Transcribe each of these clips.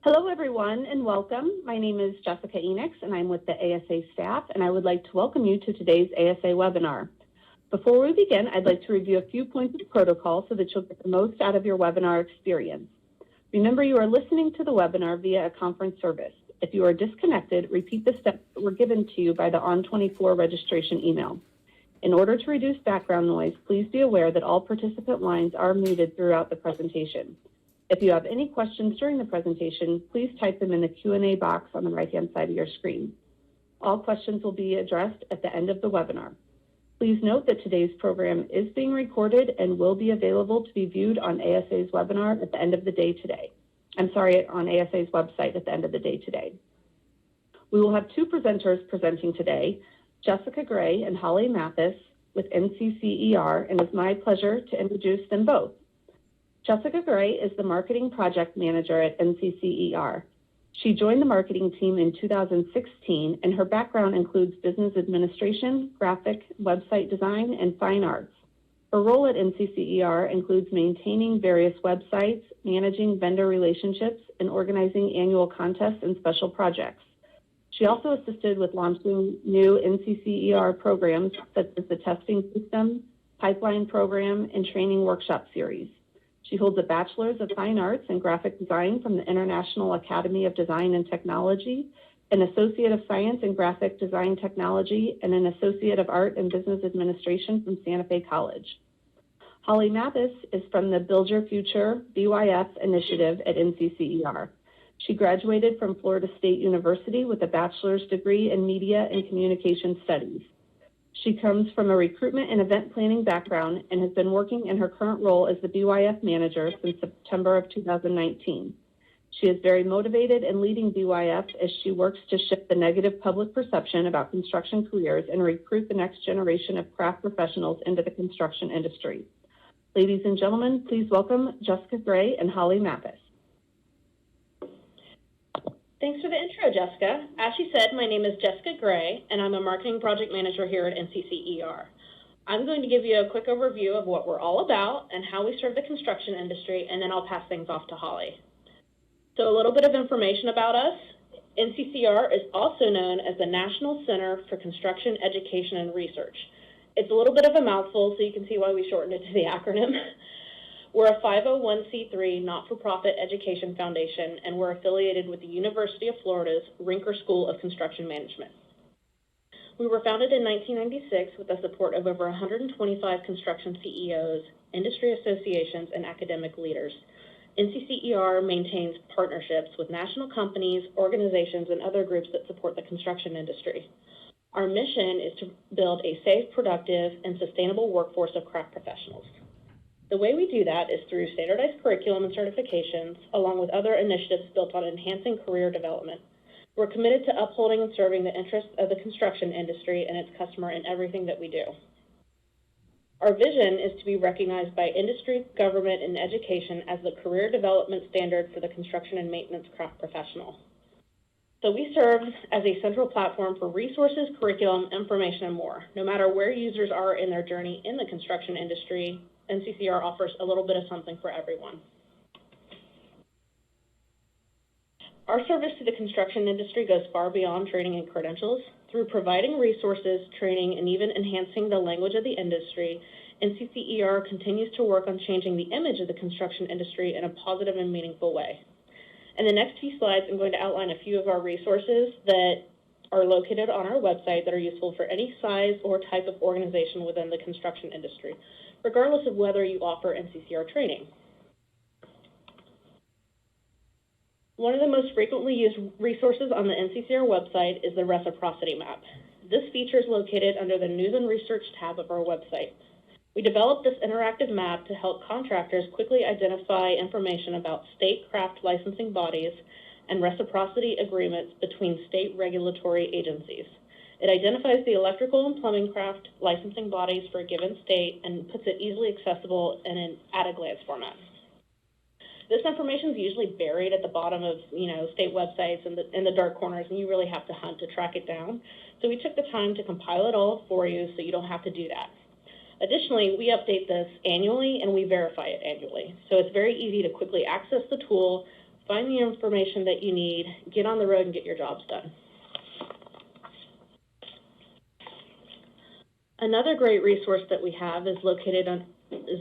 Hello, everyone, and welcome. My name is Jessica Enix, and I'm with the ASA staff, and I would like to welcome you to today's ASA webinar. Before we begin, I'd like to review a few points of protocol so that you'll get the most out of your webinar experience. Remember, you are listening to the webinar via a conference service. If you are disconnected, repeat the steps that were given to you by the ON24 registration email. In order to reduce background noise, please be aware that all participant lines are muted throughout the presentation. If you have any questions during the presentation, please type them in the Q&A box on the right-hand side of your screen. All questions will be addressed at the end of the webinar. Please note that today's program is being recorded and will be available to be viewed on ASA's webinar at the end of the day today. On ASA's website at the end of the day today. We will have two presenters presenting today, Jessica Gray and Holly Mathis with NCCER, and it's my pleasure to introduce them both. Jessica Gray is the Marketing Project Manager at NCCER. She joined the marketing team in 2016, and her background includes business administration, graphic, website design, and fine arts. Her role at NCCER includes maintaining various websites, managing vendor relationships, and organizing annual contests and special projects. She also assisted with launching new NCCER programs such as the testing system, pipeline program, and training workshop series. She holds a Bachelor's of Fine Arts and Graphic Design from the International Academy of Design and Technology, an Associate of Science in Graphic Design Technology, and an Associate of Art and Business Administration from Santa Fe College. Holly Mathis is from the Build Your Future BYF initiative at NCCER. She graduated from Florida State University with a bachelor's degree in Media and Communication Studies. She comes from a recruitment and event planning background and has been working in her current role as the BYF manager since September of 2019. She is very motivated in leading BYF as she works to shift the negative public perception about construction careers and recruit the next generation of craft professionals into the construction industry. Ladies and gentlemen, please welcome Jessica Gray and Holly Mathis. Thanks for the intro, Jessica. As she said, my name is Jessica Gray, and I'm a Marketing Project Manager here at NCCER. I'm going to give you a quick overview of what we're all about and how we serve the construction industry, and then I'll pass things off to Holly. So a little bit of information about us. NCCER is also known as the National Center for Construction Education and Research. It's a little bit of a mouthful, so you can see why we shortened it to the acronym. We're a 501c3 not-for-profit education foundation, and we're affiliated with the University of Florida's Rinker School of Construction Management. We were founded in 1996 with the support of over 125 construction CEOs, industry associations, and academic leaders. NCCER maintains partnerships with national companies, organizations, and other groups that support the construction industry. Our mission is to build a safe, productive, and sustainable workforce of craft professionals. The way we do that is through standardized curriculum and certifications, along with other initiatives built on enhancing career development. We're committed to upholding and serving the interests of the construction industry and its customer in everything that we do. Our vision is to be recognized by industry, government, and education as the career development standard for the construction and maintenance craft professional. So we serve as a central platform for resources, curriculum, information, and more. No matter where users are in their journey in the construction industry, NCCER offers a little bit of something for everyone. Our service to the construction industry goes far beyond training and credentials. Through providing resources, training, and even enhancing the language of the industry, NCCER continues to work on changing the image of the construction industry in a positive and meaningful way. In the next few slides, I'm going to outline a few of our resources that are located on our website that are useful for any size or type of organization within the construction industry, regardless of whether you offer NCCER training. One of the most frequently used resources on the NCCER website is the Reciprocity Map. This feature is located under the News and Research tab of our website. We developed this interactive map to help contractors quickly identify information about state craft licensing bodies and reciprocity agreements between state regulatory agencies. It identifies the electrical and plumbing craft licensing bodies for a given state and puts it easily accessible in an at-a-glance format. This information is usually buried at the bottom of state websites in the dark corners, and you really have to hunt to track it down. So we took the time to compile it all for you so you don't have to do that. Additionally, we update this annually and we verify it annually. So it's very easy to quickly access the tool, find the information that you need, get on the road, and get your jobs done. Another great resource that we have is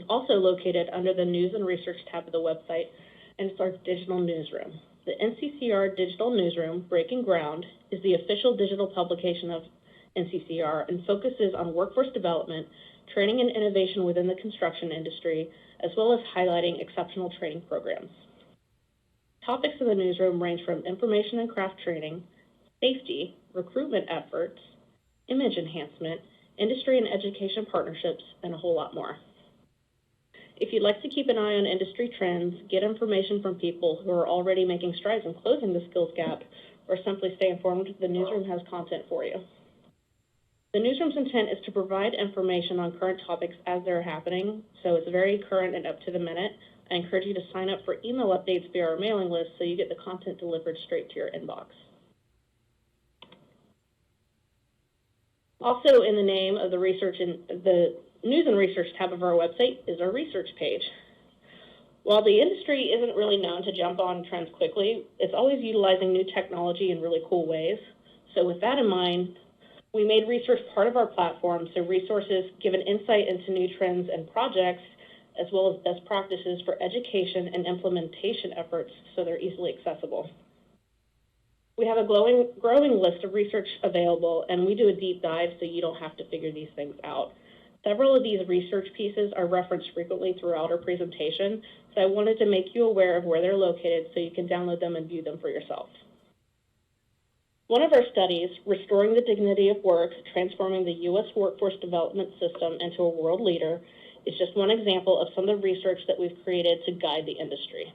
also located under the News and Research tab of the website, and it's our digital newsroom. The NCCER Digital Newsroom, Breaking Ground, is the official digital publication of NCCER and focuses on workforce development, training and innovation within the construction industry, as well as highlighting exceptional training programs. Topics in the newsroom range from information and craft training, safety, recruitment efforts, image enhancement, industry and education partnerships, and a whole lot more. If you'd like to keep an eye on industry trends, get information from people who are already making strides in closing the skills gap, or simply stay informed, the newsroom has content for you. The newsroom's intent is to provide information on current topics as they're happening, so it's very current and up to the minute. I encourage you to sign up for email updates via our mailing list so you get the content delivered straight to your inbox. Also in the name of the News and Research tab of our website is our research page. While the industry isn't really known to jump on trends quickly, it's always utilizing new technology in really cool ways. So with that in mind, we made research part of our platform, so resources give an insight into new trends and projects, as well as best practices for education and implementation efforts, so they're easily accessible. We have a growing list of research available, and we do a deep dive so you don't have to figure these things out. Several of these research pieces are referenced frequently throughout our presentation, so I wanted to make you aware of where they're located so you can download them and view them for yourself. One of our studies, Restoring the Dignity of Work, Transforming the U.S. Workforce Development System into a World Leader, is just one example of some of the research that we've created to guide the industry.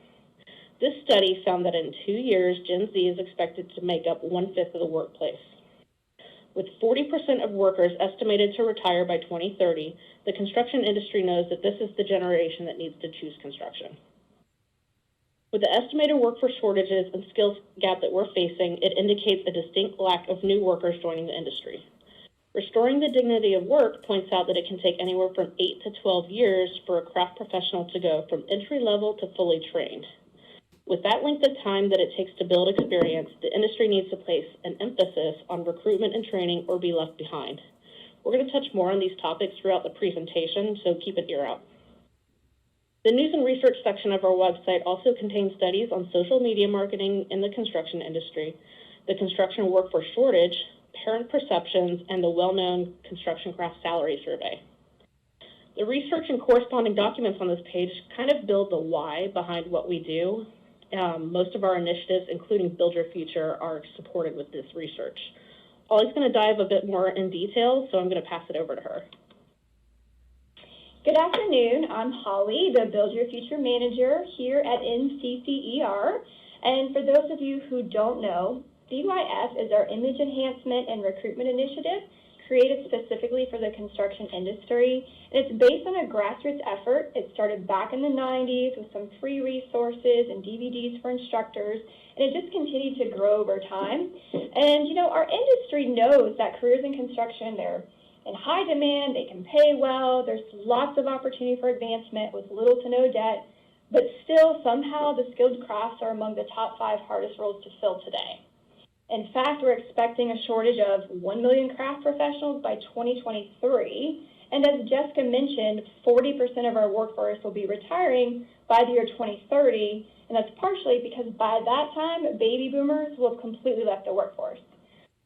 This study found that in 2 years, Gen Z is expected to make up 1/5 of the workplace. With 40% of workers estimated to retire by 2030, the construction industry knows that this is the generation that needs to choose construction. With the estimated workforce shortages and skills gap that we're facing, it indicates a distinct lack of new workers joining the industry. Restoring the Dignity of Work points out that it can take anywhere from 8 to 12 years for a craft professional to go from entry level to fully trained. With that length of time that it takes to build experience, the industry needs to place an emphasis on recruitment and training or be left behind. We're going to touch more on these topics throughout the presentation, so keep an ear out. The News and Research section of our website also contains studies on social media marketing in the construction industry, the construction workforce shortage, parent perceptions, and the well-known construction craft salary survey. The research and corresponding documents on this page kind of build the why behind what we do. Most of our initiatives, including Build Your Future, are supported with this research. Holly's going to dive a bit more in detail, so I'm going to pass it over to her. Good afternoon. I'm Holly, the Build Your Future Manager here at NCCER. And for those of you who don't know, BYF is our image enhancement and recruitment initiative created specifically for the construction industry. And it's based on a grassroots effort. It started back in the 90s with some free resources and DVDs for instructors, and it just continued to grow over time. And, you know, our industry knows that careers in construction, they're in high demand, they can pay well, there's lots of opportunity for advancement with little to no debt, but still somehow the skilled crafts are among the top 5 hardest roles to fill today. In fact, we're expecting a shortage of 1 million craft professionals by 2023, and as Jessica mentioned, 40% of our workforce will be retiring by the year 2030, and that's partially because by that time, baby boomers will have completely left the workforce.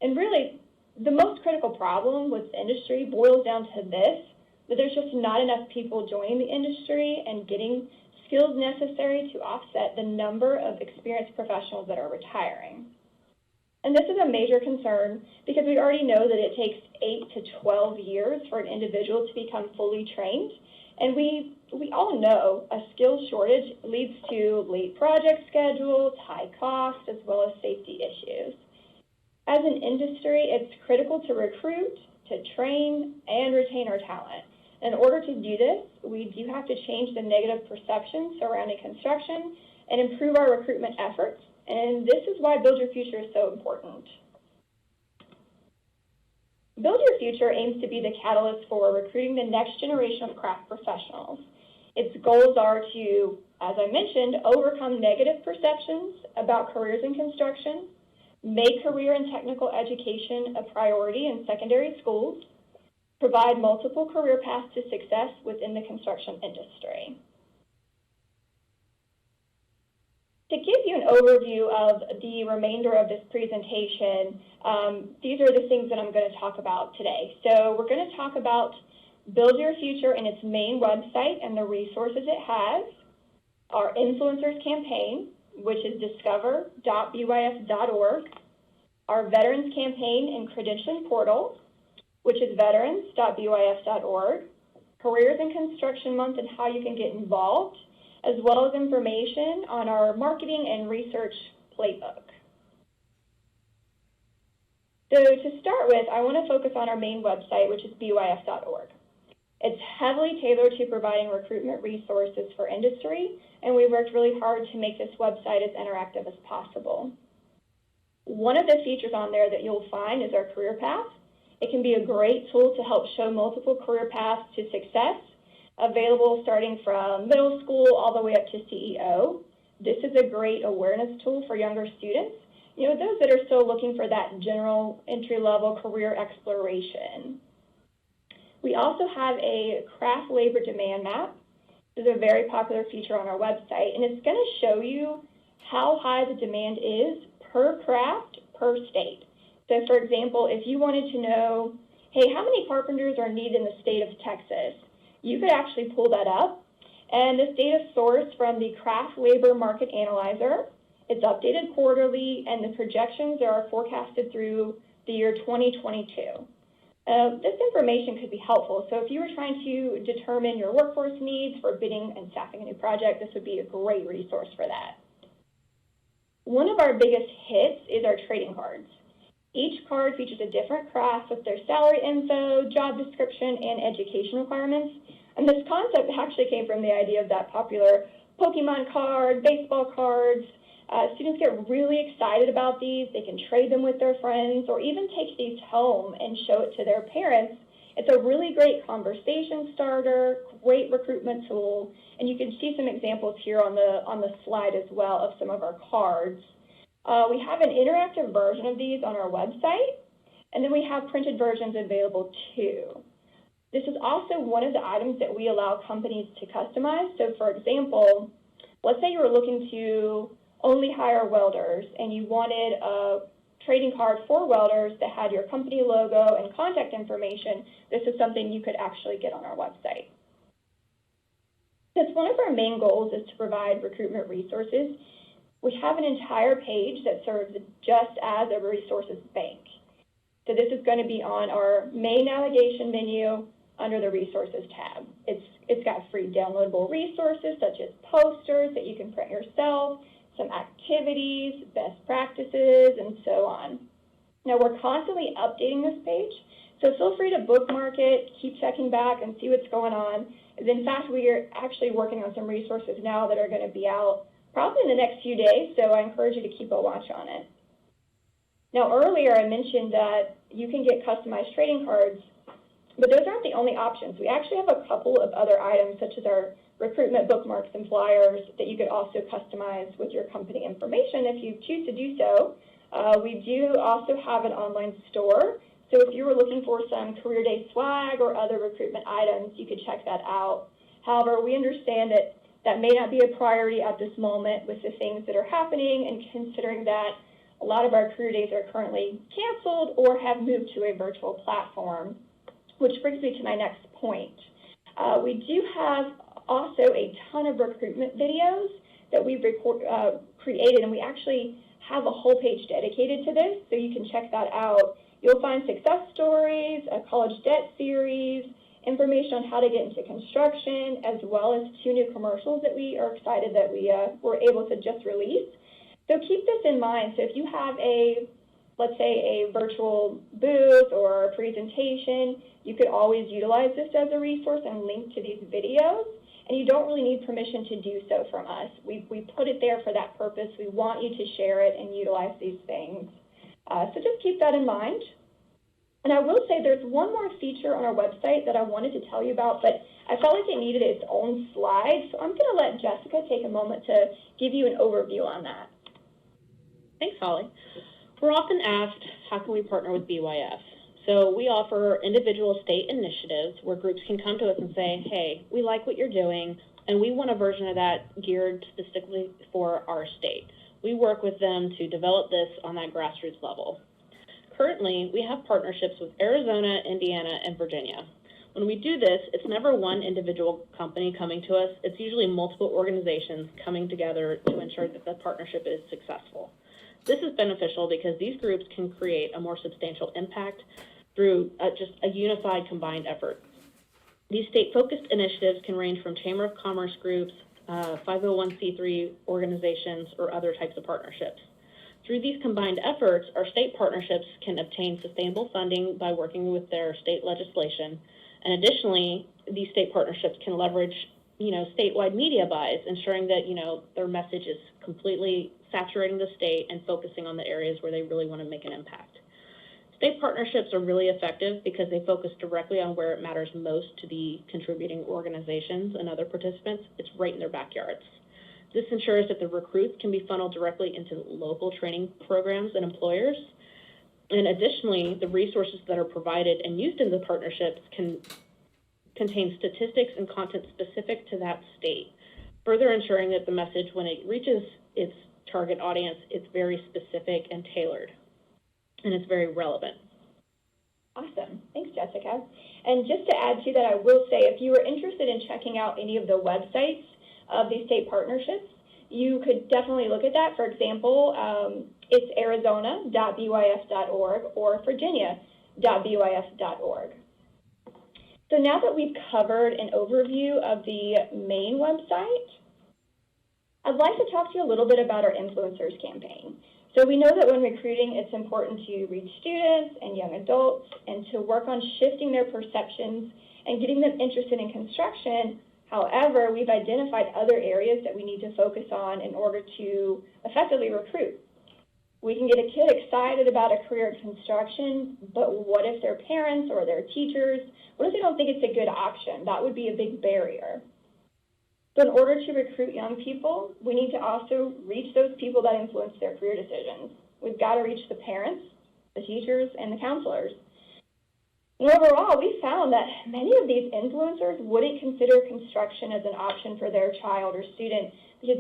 And really, the most critical problem with the industry boils down to this, that there's just not enough people joining the industry and getting skills necessary to offset the number of experienced professionals that are retiring. And this is a major concern because we already know that it takes 8 to 12 years for an individual to become fully trained. And we all know a skills shortage leads to late project schedules, high costs, as well as safety issues. As an industry, it's critical to recruit, to train, and retain our talent. In order to do this, we do have to change the negative perceptions surrounding construction and improve our recruitment efforts. And this is why Build Your Future is so important. Build Your Future aims to be the catalyst for recruiting the next generation of craft professionals. Its goals are to as I mentioned, overcome negative perceptions about careers in construction, make career and technical education a priority in secondary schools, provide multiple career paths to success within the construction industry. To give you an overview of the remainder of this presentation, these are the things that I'm going to talk about today. So we're going to talk about Build Your Future and its main website and the resources it has, our influencers campaign, which is discover.bys.org, our veterans campaign and credentialing portal, which is veterans.bys.org, Careers in Construction Month and how you can get involved, as well as information on our marketing and research playbook. So to start with, I want to focus on our main website, which is bys.org. It's heavily tailored to providing recruitment resources for industry, and we worked really hard to make this website as interactive as possible. One of the features on there that you'll find is our career path. It can be a great tool to help show multiple career paths to success, available starting from middle school all the way up to CEO. This is a great awareness tool for younger students, those that are still looking for that general entry-level career exploration. We also have a craft labor demand map. This is a very popular feature on our website, and it's going to show you how high the demand is per craft, per state. So for example, if you wanted to know, hey, how many carpenters are needed in the state of Texas? You could actually pull that up, and this data is sourced from the Craft Labor Market Analyzer. It's updated quarterly, and the projections are forecasted through the year 2022. This information could be helpful. So if you were trying to determine your workforce needs for bidding and staffing a new project, this would be a great resource for that. One of our biggest hits is our trading cards. Each card features a different craft with their salary info, job description, and education requirements. And this concept actually came from the idea of that popular Pokemon card, baseball cards. Students get really excited about these. They can trade them with their friends or even take these home and show it to their parents. It's a really great conversation starter, great recruitment tool, and you can see some examples here on the slide as well of some of our cards. We have an interactive version of these on our website, and then we have printed versions available too. This is also one of the items that we allow companies to customize. So for example, let's say you were looking to only hire welders and you wanted a trading card for welders that had your company logo and contact information. This is something you could actually get on our website. Since one of our main goals is to provide recruitment resources, we have an entire page that serves just as a resources bank. So this is going to be on our main navigation menu under the resources tab. It's got free downloadable resources such as posters that you can print yourself, some activities, best practices, and so on. Now we're constantly updating this page, so feel free to bookmark it, keep checking back and see what's going on. In fact, we are actually working on some resources now that are going to be out probably in the next few days, so I encourage you to keep a watch on it. Now earlier I mentioned that you can get customized trading cards, but those aren't the only options. We actually have a couple of other items such as our recruitment bookmarks and flyers that you could also customize with your company information if you choose to do so. We do also have an online store, so if you were looking for some career day swag or other recruitment items, you could check that out. However, we understand that that may not be a priority at this moment with the things that are happening, and considering that a lot of our career days are currently canceled or have moved to a virtual platform, which brings me to my next point. We do have also a ton of recruitment videos that we've created, and we actually have a whole page dedicated to this, so you can check that out. You'll find success stories, a college debt series, information on how to get into construction, as well as 2 new commercials that we are excited that we were able to just release. So keep this in mind. So if you have let's say a virtual booth or a presentation, you could always utilize this as a resource and link to these videos. And you don't really need permission to do so from us. We put it there for that purpose. We want you to share it and utilize these things. So just keep that in mind. And I will say there's one more feature on our website that I wanted to tell you about, but I felt like it needed its own slide, so I'm going to let Jessica take a moment to give you an overview on that. Thanks, Holly. We're often asked, how can we partner with BYF? So we offer individual state initiatives where groups can come to us and say, hey, we like what you're doing, and we want a version of that geared specifically for our state. We work with them to develop this on that grassroots level. Currently, we have partnerships with Arizona, Indiana, and Virginia. When we do this, it's never one individual company coming to us. It's usually multiple organizations coming together to ensure that the partnership is successful. This is beneficial because these groups can create a more substantial impact through just a unified combined effort. These state-focused initiatives can range from Chamber of Commerce groups, 501c3 organizations, or other types of partnerships. Through these combined efforts, our state partnerships can obtain sustainable funding by working with their state legislation. And additionally, these state partnerships can leverage, statewide media buys, ensuring that, their message is completely saturating the state and focusing on the areas where they really want to make an impact. State partnerships are really effective because they focus directly on where it matters most to the contributing organizations and other participants. It's right in their backyards. This ensures that the recruits can be funneled directly into local training programs and employers. And additionally, the resources that are provided and used in the partnerships can contain statistics and content specific to that state, further ensuring that the message, when it reaches its target audience, it's very specific and tailored, and it's very relevant. Awesome. Thanks, Jessica. And just to add to that, I will say, if you are interested in checking out any of the websites of these state partnerships, you could definitely look at that. For example, it's arizona.byf.org or virginia.byf.org. So now that we've covered an overview of the main website, I'd like to talk to you a little bit about our influencers campaign. So we know that when recruiting, it's important to reach students and young adults and to work on shifting their perceptions and getting them interested in construction. However, we've identified other areas that we need to focus on in order to effectively recruit. We can get a kid excited about a career in construction, but what if their parents or their teachers, what if they don't think it's a good option? That would be a big barrier. So in order to recruit young people, we need to also reach those people that influence their career decisions. We've got to reach the parents, the teachers, and the counselors. And overall, we found that many of these influencers wouldn't consider construction as an option for their child or student because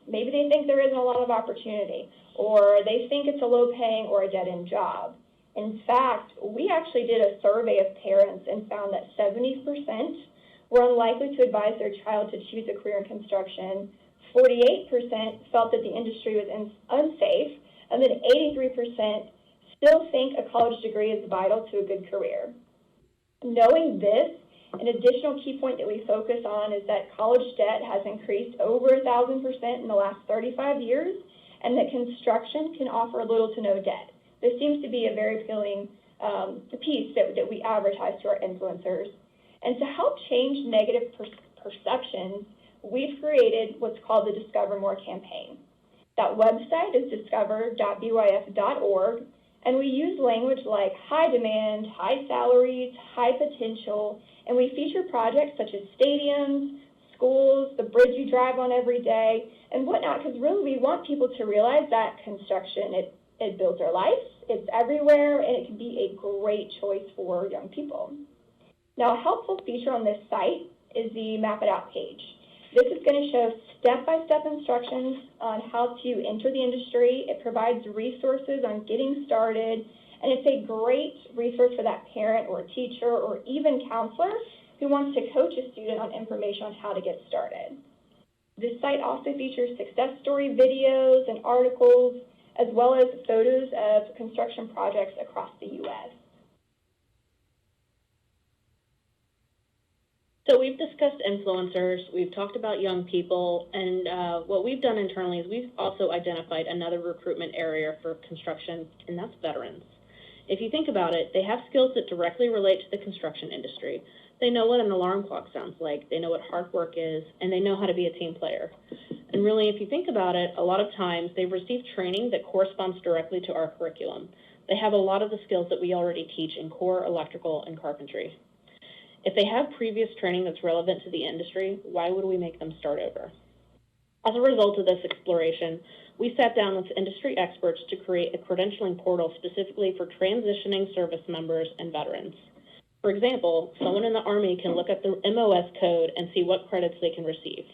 maybe they think there isn't a lot of opportunity, or they think it's a low-paying or a dead-end job. In fact, we actually did a survey of parents and found that 70% were unlikely to advise their child to choose a career in construction. 48% felt that the industry was unsafe, and then 83% still think a college degree is vital to a good career. Knowing this, an additional key point that we focus on is that college debt has increased over 1,000% in the last 35 years, and that construction can offer little to no debt. This seems to be a very appealing piece that we advertise to our influencers. And to help change negative perceptions, we've created what's called the Discover More campaign. That website is discover.byf.org, and we use language like high demand, high salaries, high potential, and we feature projects such as stadiums, schools, the bridge you drive on every day, and whatnot, because really we want people to realize that construction, it builds their life, it's everywhere, and it can be a great choice for young people. Now, a helpful feature on this site is the Map It Out page. This is going to show step-by-step instructions on how to enter the industry. It provides resources on getting started, and it's a great resource for that parent or teacher or even counselor who wants to coach a student on information on how to get started. This site also features success story videos and articles, as well as photos of construction projects across the U.S. So we've discussed influencers, we've talked about young people, and what we've done internally is we've also identified another recruitment area for construction, and that's veterans. If you think about it, they have skills that directly relate to the construction industry. They know what an alarm clock sounds like, they know what hard work is, and they know how to be a team player. And really, if you think about it, a lot of times they've received training that corresponds directly to our curriculum. They have a lot of the skills that we already teach in core electrical and carpentry. If they have previous training that's relevant to the industry, why would we make them start over? As a result of this exploration, we sat down with industry experts to create a credentialing portal specifically for transitioning service members and veterans. For example, someone in the Army can look at the MOS code and see what credits they can receive.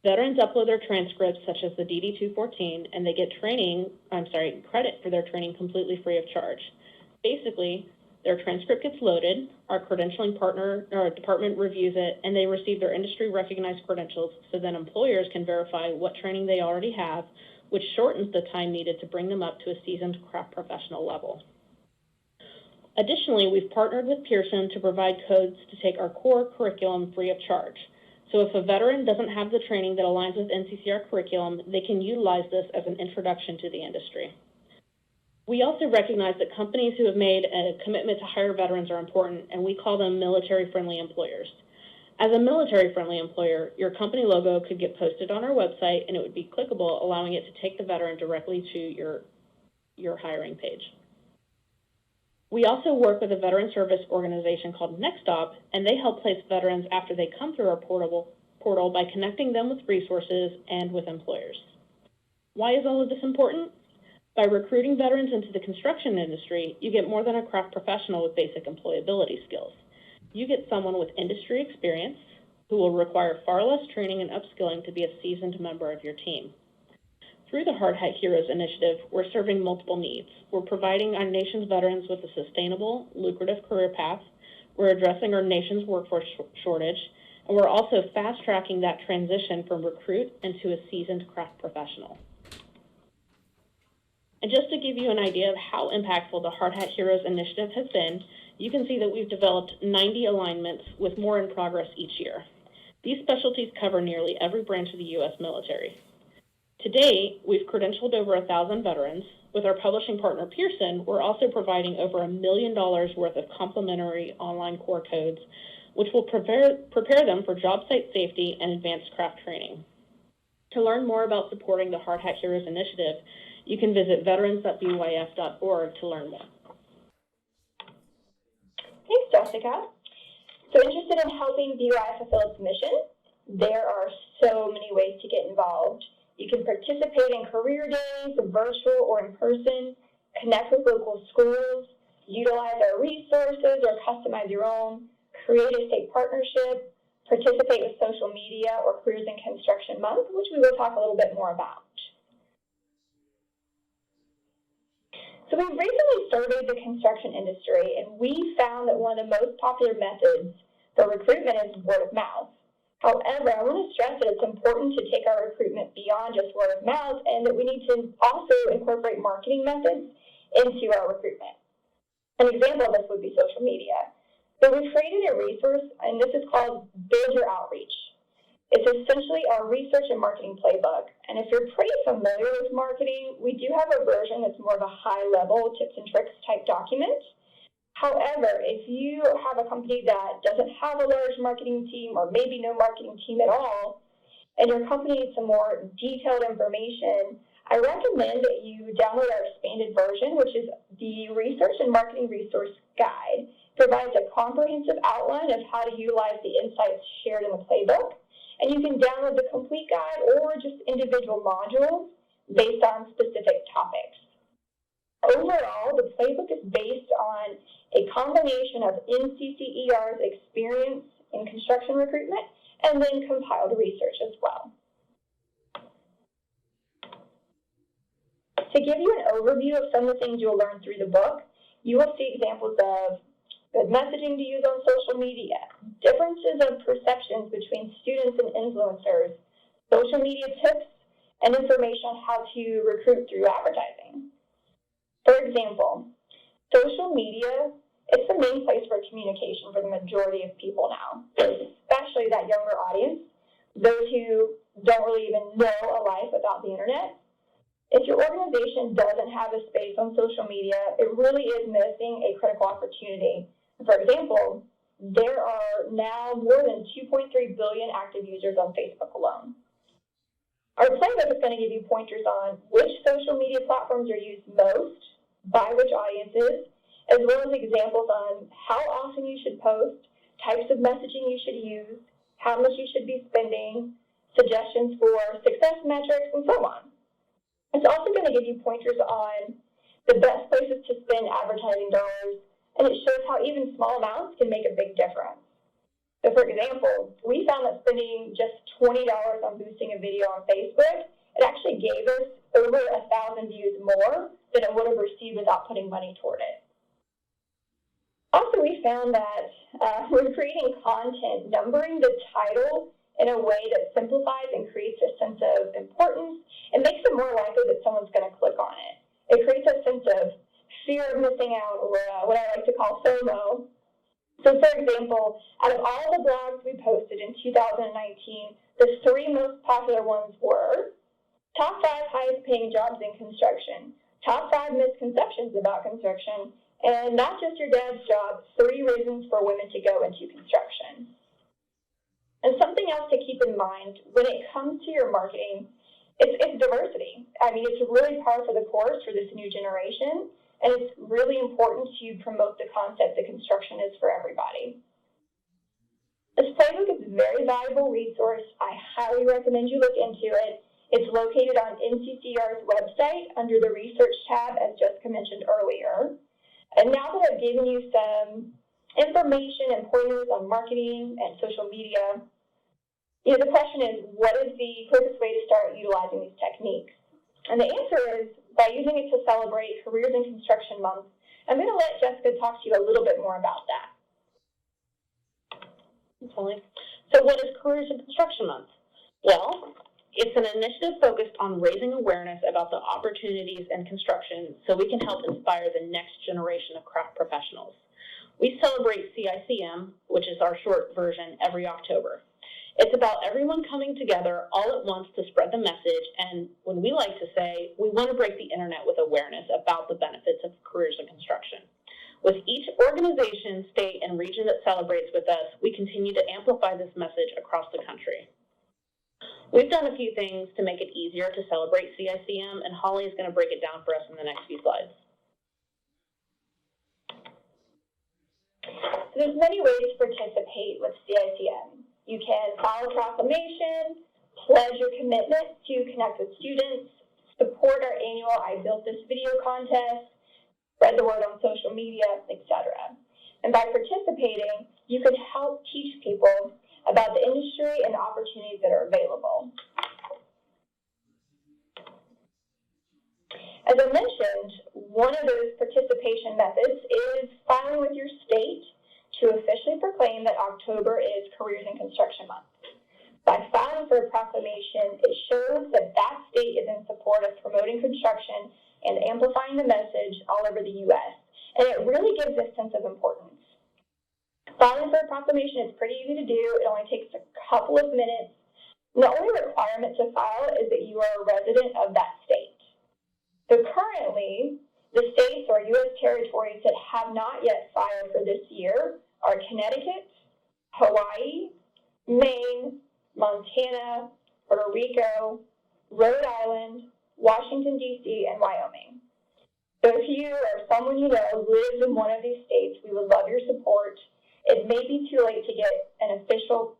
Veterans upload their transcripts, such as the DD-214, and they get credit for their training completely free of charge. Basically, their transcript gets loaded, our credentialing partner or department reviews it, and they receive their industry-recognized credentials, so then employers can verify what training they already have, which shortens the time needed to bring them up to a seasoned craft professional level. Additionally, we've partnered with Pearson to provide codes to take our core curriculum free of charge. So if a veteran doesn't have the training that aligns with NCCER curriculum, they can utilize this as an introduction to the industry. We also recognize that companies who have made a commitment to hire veterans are important, and we call them military-friendly employers. As a military-friendly employer, your company logo could get posted on our website, and it would be clickable, allowing it to take the veteran directly to your hiring page. We also work with a veteran service organization called Next Stop, and they help place veterans after they come through our portal by connecting them with resources and with employers. Why is all of this important? By recruiting veterans into the construction industry, you get more than a craft professional with basic employability skills. You get someone with industry experience who will require far less training and upskilling to be a seasoned member of your team. Through the Hard Hat Heroes initiative, we're serving multiple needs. We're providing our nation's veterans with a sustainable, lucrative career path. We're addressing our nation's workforce shortage, and we're also fast-tracking that transition from recruit into a seasoned craft professional. And just to give you an idea of how impactful the Hard Hat Heroes initiative has been, you can see that we've developed 90 alignments with more in progress each year. These specialties cover nearly every branch of the U.S. military. To date, we've credentialed over 1,000 veterans. With our publishing partner, Pearson, we're also providing over $1 million worth of complimentary online core codes, which will prepare them for job site safety and advanced craft training. To learn more about supporting the Hard Hat Heroes initiative, you can visit veterans.byf.org to learn more. Thanks, Jessica. So interested in helping BYF fulfill its mission? There are so many ways to get involved. You can participate in career days, virtual or in person, connect with local schools, utilize our resources or customize your own, create a state partnership, participate with social media or Careers in Construction Month, which we will talk a little bit more about. So we've recently surveyed the construction industry, and we found that one of the most popular methods for recruitment is word of mouth. However, I want to stress that it's important to take our recruitment beyond just word of mouth and that we need to also incorporate marketing methods into our recruitment. An example of this would be social media. So we've created a resource, and this is called Build Your Outreach. It's essentially our research and marketing playbook. And if you're pretty familiar with marketing, we do have a version that's more of a high-level tips and tricks type document. However, if you have a company that doesn't have a large marketing team or maybe no marketing team at all, and your company needs some more detailed information, I recommend that you download our expanded version, which is the Research and Marketing Resource Guide. It provides a comprehensive outline of how to utilize the insights shared in the playbook. And you can download the complete guide or just individual modules based on specific topics. Overall, the playbook is based on a combination of NCCER's experience in construction recruitment and then compiled research as well. To give you an overview of some of the things you'll learn through the book, you will see examples of good messaging to use on social media, differences of perceptions between students and influencers, social media tips, and information on how to recruit through advertising. For example, social media, it's the main place for communication for the majority of people now, especially that younger audience, those who don't really even know a life without the internet. If your organization doesn't have a space on social media, it really is missing a critical opportunity. For example, there are now more than 2.3 billion active users on Facebook alone. Our playbook is going to give you pointers on which social media platforms are used most, by which audiences, as well as examples on how often you should post, types of messaging you should use, how much you should be spending, suggestions for success metrics, and so on. It's also going to give you pointers on the best places to spend advertising dollars, and it shows how even small amounts can make a big difference. So for example, we found that spending just $20 on boosting a video on Facebook, it actually gave us over 1,000 views more than it would have received without putting money toward it. Also, we found that when creating content, numbering the title in a way that simplifies and creates a sense of importance, it makes it more likely that someone's going to click on it. It creates a sense of fear of missing out, or what I like to call FOMO. So for example, out of all the blogs we posted in 2019, the 3 most popular ones were top 5 highest paying jobs in construction, top 5 misconceptions about construction, and not just your dad's job, 3 reasons for women to go into construction. And something else to keep in mind when it comes to your marketing, it's diversity. I mean, it's really par for the course for this new generation, and it's really important to promote the concept that construction is for everybody. This playbook is a very valuable resource. I highly recommend you look into it. It's located on NCCER's website under the Research tab, as Jessica mentioned earlier. And now that I've given you some information and pointers on marketing and social media, the question is, what is the quickest way to start utilizing these techniques? And the answer is by using it to celebrate Careers in Construction Month. I'm going to let Jessica talk to you a little bit more about that. So what is Careers in Construction Month? Well, it's an initiative focused on raising awareness about the opportunities in construction so we can help inspire the next generation of craft professionals. We celebrate CICM, which is our short version, every October. It's about everyone coming together all at once to spread the message, and when we like to say, we want to break the internet with awareness about the benefits of careers in construction. With each organization, state, and region that celebrates with us, we continue to amplify this message across the country. We've done a few things to make it easier to celebrate CICM, and Holly is going to break it down for us in the next few slides. So there's many ways to participate with CICM. You can file a proclamation, pledge your commitment to connect with students, support our annual I Built This Video contest, spread the word on social media, etc. And by participating, you can help teach people about the industry and the opportunities that are available. As I mentioned, one of those participation methods is filing with your state to officially proclaim that October is Careers in Construction Month. By filing for a proclamation, it shows that that state is in support of promoting construction and amplifying the message all over the U.S., and it really gives a sense of importance. Filing for a proclamation is pretty easy to do. It only takes a couple of minutes. The only requirement to file is that you are a resident of that state. So currently, the states or U.S. territories that have not yet filed for this year are Connecticut, Hawaii, Maine, Montana, Puerto Rico, Rhode Island, Washington, D.C., and Wyoming. So if you or someone you know lives in one of these states, we would love your support. It may be too late to get an official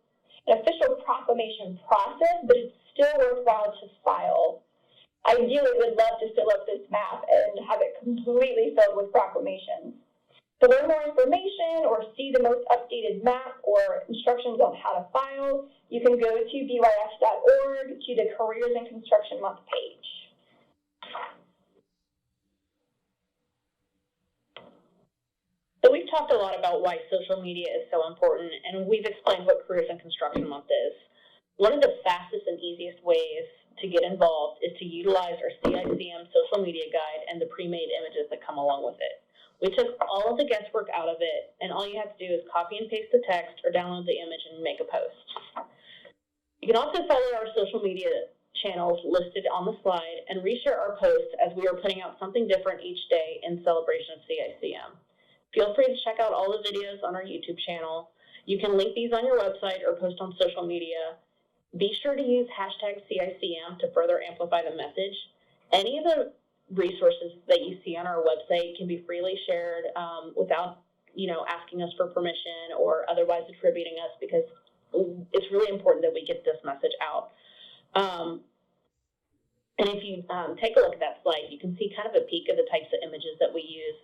proclamation process, but it's still worthwhile to file. Ideally, we'd love to fill up this map and have it completely filled with proclamations. To learn more information or see the most updated map or instructions on how to file, you can go to bys.org to the Careers in Construction Month page. So we've talked a lot about why social media is so important, and we've explained what Careers in Construction Month is. One of the fastest and easiest ways to get involved is to utilize our CICM social media guide and the pre-made images that come along with it. We took all of the guesswork out of it, and all you have to do is copy and paste the text or download the image and make a post. You can also follow our social media channels listed on the slide and reshare our posts as we are putting out something different each day in celebration of CICM. Feel free to check out all the videos on our YouTube channel. You can link these on your website or post on social media. Be sure to use hashtag CICM to further amplify the message. Any of the resources that you see on our website can be freely shared without, asking us for permission or otherwise attributing us, because it's really important that we get this message out. And if you take a look at that slide, you can see kind of a peek of the types of images that we use.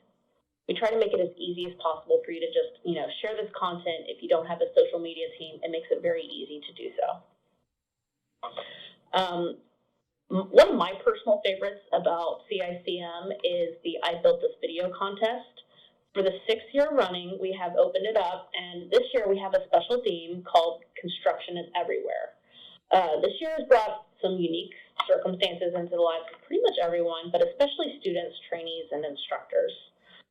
We try to make it as easy as possible for you to just, share this content. If you don't have a social media team, it makes it very easy to do so. One of my personal favorites about CICM is the I Built This Video contest. For the 6th year running, we have opened it up, and this year we have a special theme called Construction is Everywhere. This year has brought some unique circumstances into the lives of pretty much everyone, but especially students, trainees, and instructors.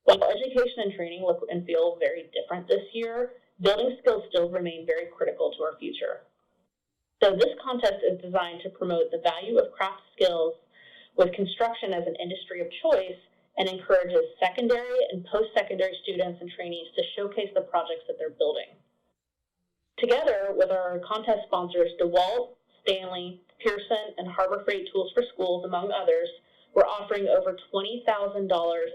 While education and training look and feel very different this year, building skills still remain very critical to our future. So this contest is designed to promote the value of craft skills with construction as an industry of choice, and encourages secondary and post-secondary students and trainees to showcase the projects that they're building. Together with our contest sponsors, DeWalt, Stanley, Pearson, and Harbor Freight Tools for Schools, among others, we're offering over $20,000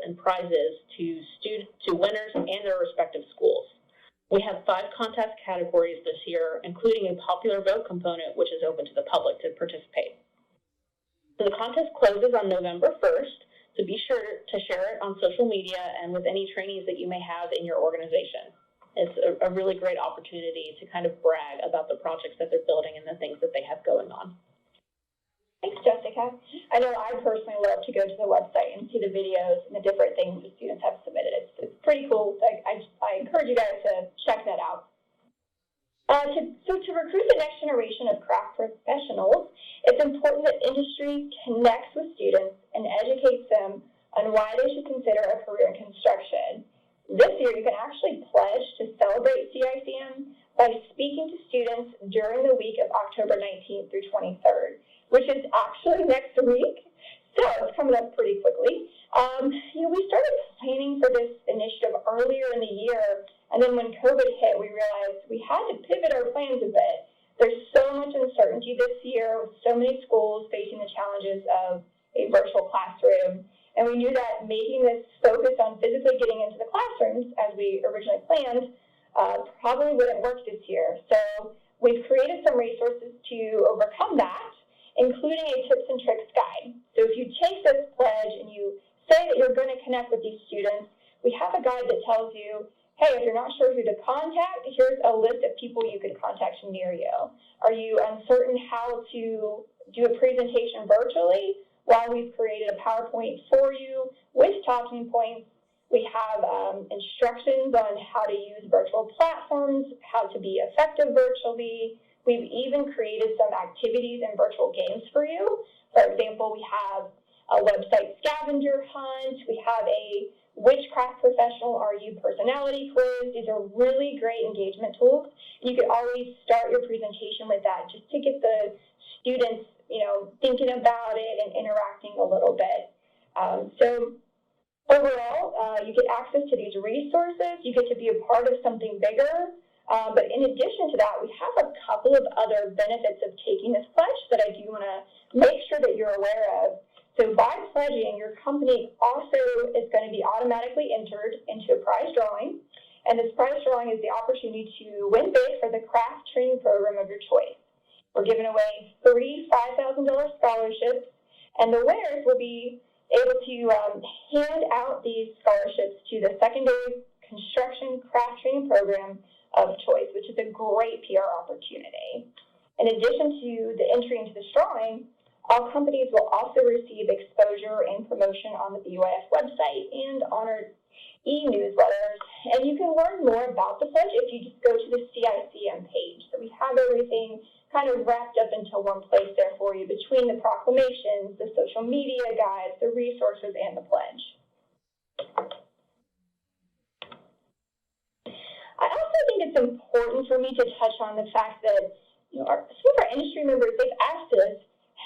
in prizes to winners and their respective schools. We have 5 contest categories this year, including a popular vote component, which is open to the public to participate. So the contest closes on November 1st, so be sure to share it on social media and with any trainees that you may have in your organization. It's a really great opportunity to kind of brag about the projects that they're building and the things that they have going on. Thanks, Jessica. I know I personally love to go to the website and see the videos and the different things the students have submitted. It's pretty cool. So I encourage you guys to check that out. To recruit the next generation of craft professionals, it's important that industry connects with students and educates them on why they should consider a career in construction. This year, you can actually pledge to celebrate CICM by speaking to students during the week of October 19th through 23rd, which is actually next week, so it's coming up pretty quickly. We started planning for this initiative earlier in the year, and then when COVID hit, we realized we had to pivot our plans a bit. There's so much uncertainty this year with so many schools facing the challenges of a virtual classroom, and we knew that making this focus on physically getting into the classrooms as we originally planned probably wouldn't work this year. So we've created some resources to overcome that, including a tips and tricks guide. So if you take this pledge and you say that you're going to connect with these students, we have a guide that tells you, hey, if you're not sure who to contact, here's a list of people you can contact near you. Are you uncertain how to do a presentation virtually? Well, we've created a PowerPoint for you with talking points. We have instructions on how to use virtual platforms, how to be effective virtually. We've even created some activities and virtual games for you. For example, we have a website scavenger hunt. We have a Which Craft Professional Are You personality quiz. These are really great engagement tools. You could always start your presentation with that just to get the students, thinking about it and interacting a little bit. So overall, you get access to these resources. You get to be a part of something bigger. But in addition to that, we have a couple of other benefits of taking this pledge that I do want to make sure that you're aware of. So by pledging, your company also is going to be automatically entered into a prize drawing. And this prize drawing is the opportunity to win big for the craft training program of your choice. We're giving away 3 $5,000 scholarships, and the winners will be able to hand out these scholarships to the secondary construction craft training program of choice, which is a great PR opportunity. In addition to the entry into this drawing, all companies will also receive exposure and promotion on the BYF website and on our e-newsletters. And you can learn more about the pledge if you just go to the CICM page. So we have everything kind of wrapped up into one place there for you between the proclamations, the social media guides, the resources, and the pledge. I also think it's important for me to touch on the fact that some of our industry members, they've asked us,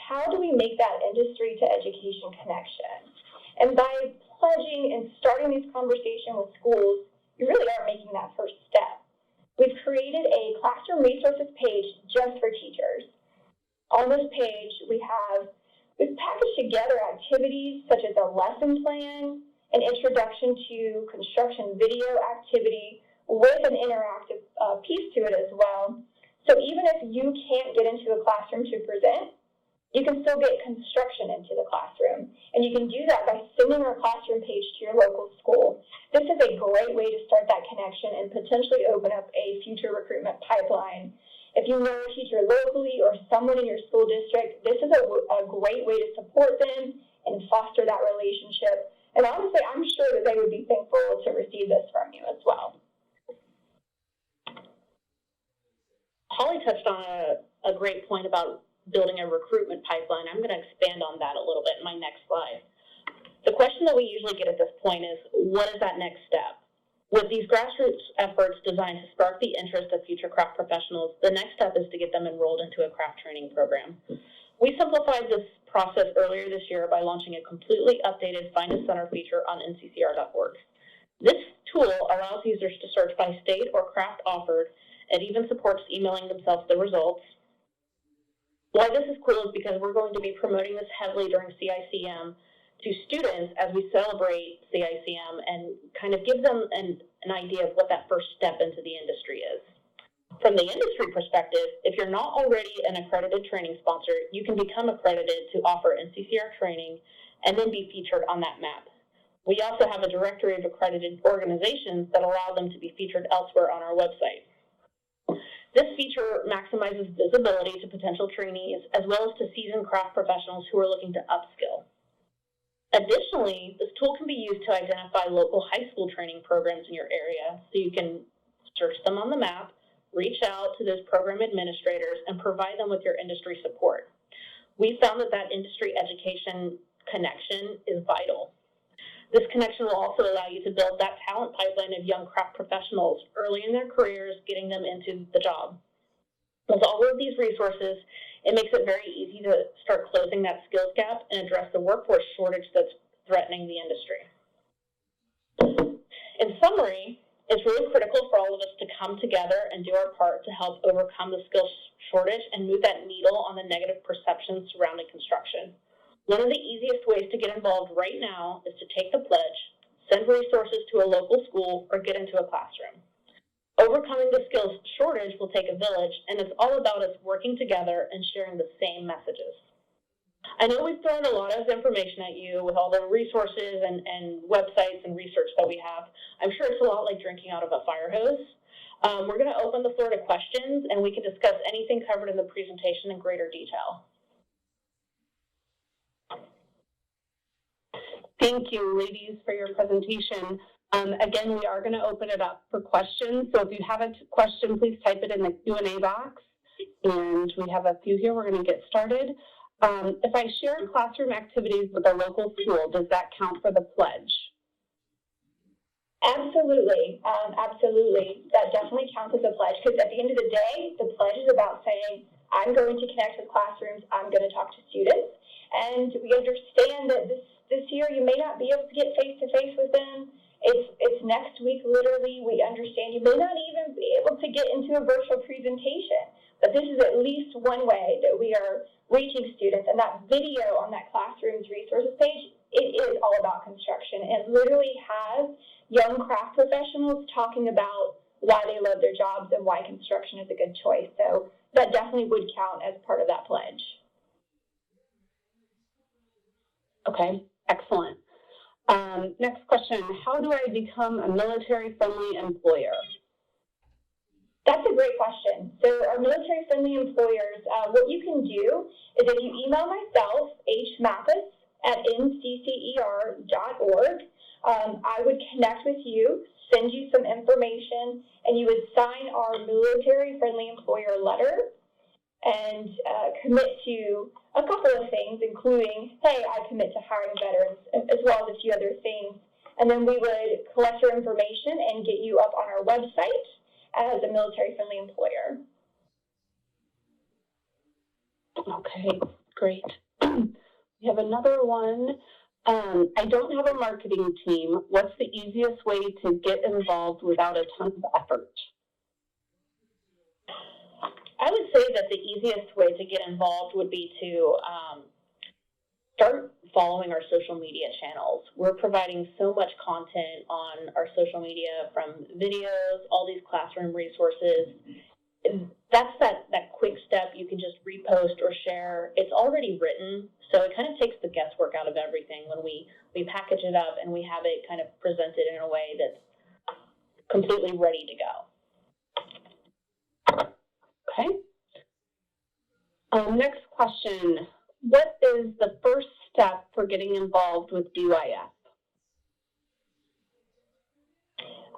how do we make that industry to education connection? And by pledging and starting this conversation with schools, you really are making that first step. We've created a classroom resources page just for teachers. On this page, we have We've packaged together activities such as a lesson plan, an introduction to construction video activity with an interactive piece to it as well. So even if you can't get into a classroom to present, you can still get construction into the classroom. And you can do that by sending our classroom page to your local school. This is a great way to start that connection and potentially open up a future recruitment pipeline. If you know a teacher locally or someone in your school district, this is a great way to support them and foster that relationship. And honestly, I'm sure that they would be thankful to receive this from you as well. Holly touched on a great point about building a recruitment pipeline. I'm going to expand on that a little bit in my next slide. The question that we usually get at this point is, what is that next step? With these grassroots efforts designed to spark the interest of future craft professionals, the next step is to get them enrolled into a craft training program. We simplified this process earlier this year by launching a completely updated Find a Center feature on NCCER.org. This tool allows users to search by state or craft offered. It even supports emailing themselves the results. Why this is cool is because we're going to be promoting this heavily during CICM to students as we celebrate CICM and kind of give them an idea of what that first step into the industry is. From the industry perspective, if you're not already an accredited training sponsor, you can become accredited to offer NCCER training and then be featured on that map. We also have a directory of accredited organizations that allow them to be featured elsewhere on our website. This feature maximizes visibility to potential trainees as well as to seasoned craft professionals who are looking to upskill. Additionally, this tool can be used to identify local high school training programs in your area, so you can search them on the map, reach out to those program administrators, and provide them with your industry support. We found that industry education connection is vital. This connection will also allow you to build that talent pipeline of young craft professionals early in their careers, getting them into the job. With all of these resources, it makes it very easy to start closing that skills gap and address the workforce shortage that's threatening the industry. In summary, it's really critical for all of us to come together and do our part to help overcome the skills shortage and move that needle on the negative perceptions surrounding construction. One of the easiest ways to get involved right now is to take the pledge, send resources to a local school, or get into a classroom. Overcoming the skills shortage will take a village, and it's all about us working together and sharing the same messages. I know we've thrown a lot of information at you with all the resources and websites and research that we have. I'm sure it's a lot like drinking out of a fire hose. We're going to open the floor to questions, and we can discuss anything covered in the presentation in greater detail. Thank you, ladies, for your presentation. Again, we are going to open it up for questions. So if you have a question, please type it in the Q&A box. And we have a few here. We're going to get started. If I share classroom activities with a local school, does that count for the pledge? Absolutely. Absolutely. That definitely counts as a pledge, because at the end of the day, the pledge is about saying, I'm going to connect with classrooms, I'm going to talk to students. And we understand that this year you may not be able to get face-to-face with them. It's next week, literally. We understand you may not even be able to get into a virtual presentation, but this is at least one way that we are reaching students. And that video on that classroom's resources page, it is all about construction. It literally has young craft professionals talking about why they love their jobs and why construction is a good choice. So that definitely would count as part of that pledge. Okay, excellent. Next question, how do I become a military-friendly employer? That's a great question. So our military-friendly employers, what you can do is if you email myself, Mathis at NCCER.org, I would connect with you, send you some information, and you would sign our military-friendly employer letter and commit to a couple of things, including, hey, I commit to hiring veterans, as well as a few other things. And then we would collect your information and get you up on our website as a military-friendly employer. Okay, great. We have another one. I don't have a marketing team. What's the easiest way to get involved without a ton of effort? I would say that the easiest way to get involved would be to start following our social media channels. We're providing so much content on our social media, from videos, all these classroom resources. That's that quick step. You can just repost or share. It's already written, so it kind of takes the guesswork out of everything when we package it up and we have it kind of presented in a way that's completely ready to go. Okay. Next question. What is the first step for getting involved with DYF?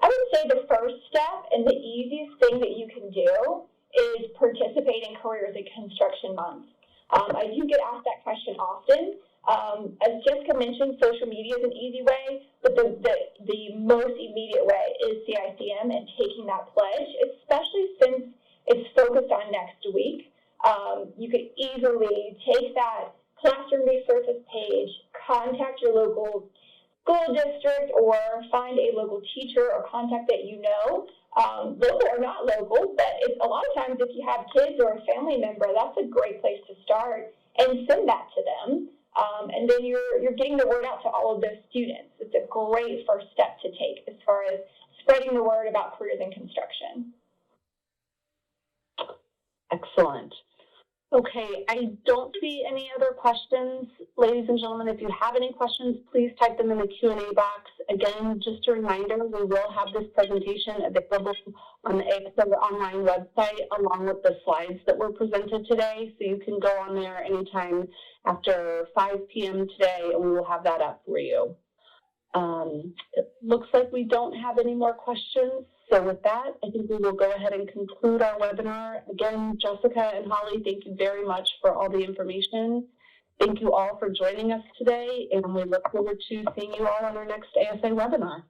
I would say the first step and the easiest thing that you can do is participate in Careers in Construction Month. I do get asked that question often. As Jessica mentioned, social media is an easy way, but the most immediate way is CICM and taking that pledge, especially since it's focused on next week. You could easily take that classroom resources page, contact your local school district, or find a local teacher or contact that you know, local or not local, but a lot of times if you have kids or a family member, that's a great place to start, and send that to them. And then you're getting the word out to all of those students. It's a great first step to take as far as spreading the word about careers in construction. Excellent. Okay, I don't see any other questions. Ladies and gentlemen, if you have any questions, please type them in the Q&A box. Again, just a reminder, we will have this presentation available on the ASL online website along with the slides that were presented today. So you can go on there anytime after 5 p.m. today, and we will have that up for you. It looks like we don't have any more questions. So with that, I think we will go ahead and conclude our webinar. Again, Jessica and Holly, thank you very much for all the information. Thank you all for joining us today, and we look forward to seeing you all on our next ASA webinar.